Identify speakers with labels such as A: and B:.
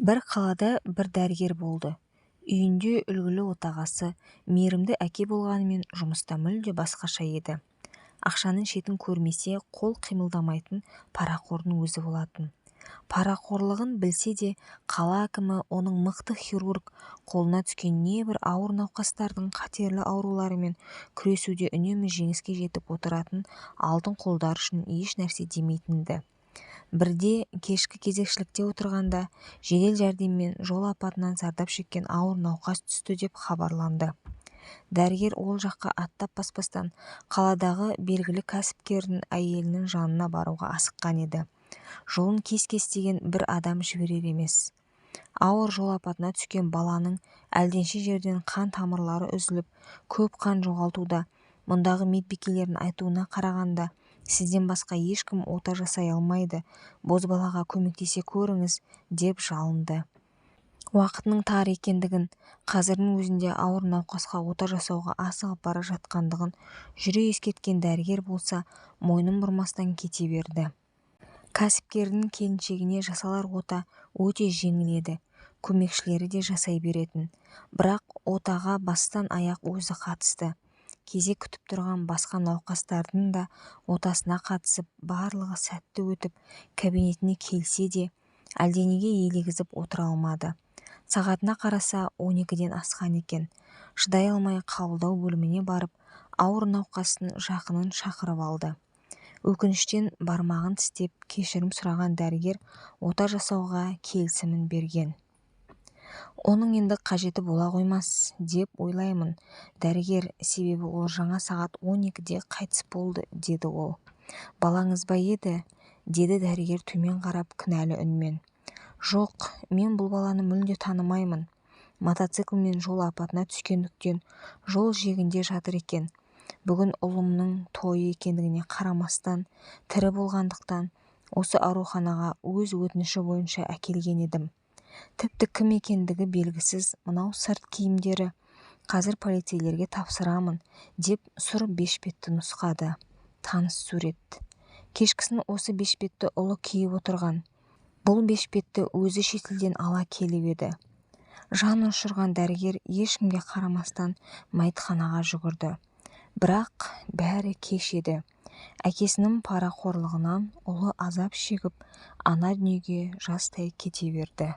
A: Бір қалада бір дәрігер болды. Үйінде үлгілі отағасы, мейірімді әке болғанымен жұмыста мүлде басқаша еді. Ақшаның шетін көрмесе қол қимылдамайтын парақордың өзі болатын. Парақорлығын білсе де, қала әкімі оның мықты хирург, қолына түскен небір ауыр науқастардың қатерлі ауруларымен күресуде үнемі жеңіске жетіп отыратын алтын қолдар үшін еш нәрсе демейтінді. Бірде кешкі кезекшілікте отырғанда жедел жәрдеммен жол апатынан зардап шеккен ауыр науқас түсті деп хабарланды. Дәрігер ол жаққа аттап баспастан қаладағы белгілі кәсіпкердің әйелінің жанына баруға асыққан еді. Жолын кес-кестеген бір адам жіберер емес. Ауыр жол апатына түскен баланың әлденше жерден қан тамырлары үзіліп, көп қан жоғалтуда. Мұндағы медбикелердің айтуына қарағанда, сізден басқа ешкім ота жасай алмайды, бозбалаға көмектесе көріңіз, деп жалынды. Уақытының тар екендігін, қазірдің өзінде ауыр науқасқа ота жасауға асығып бара жатқандығын жүре ескерткен дәрігер болса, мойнын бұрмастан кете берді. Кәсіпкердің келіншегіне жасалар ота өте жеңіл еді, көмекшілері де жасай беретін. Бірақ отаға бастан аяқ өзі қатысты. Кезек күтіп тұрған басқа науқастардың да отасына қатысып, барлығы сәтті өтіп, кабинетіне келсе де, әлденеге елегізіп отыра алмады. Сағатына қараса 12-ден асқан екен. Шыдай алмай қабылдау бөліміне барып, ауыр науқастың жақынын шақырып алды. Өкініштен бармағын тістеп кешірім сұраған дәрігер ота жасауға келісімін берген. Оның енді қажеті бола қоймас деп ойлаймын, дәрігер, себебі ол жаңа сағат 12-де қайтыс болды, деді ол. Балаңыз ба еді? Деді дәрігер төмен қарап кінәлі үнмен. Жоқ, мен бұл баланы мүлде танымаймын. Мотоциклмен жол апатына түскендіктен жол жиегінде жатыр екен. Бүгін ұлымның тойы екендігіне қарамастан, тірі болғандықтан, осы ауруханаға өз өтініші бойынша әкелген едім. Тіпті кім екендігі белгісіз мынау сырт киімдері, қазір полицейлерге тапсырамын, деп сұр бешпетті нұсқады. Таныс сурет. Кешкісін осы бешпетті ұлы киіп отырған. Бұл бешпетті өзі шетелден ала келіп еді. Жан ұшырған дәрігер ешкімге қарамастан мәйітханаға жүгірді. Бірақ бәрі кеш еді. Әкесінің парақорлығынан ұлы азап шегіп, ана дүниеге жастай кете берді.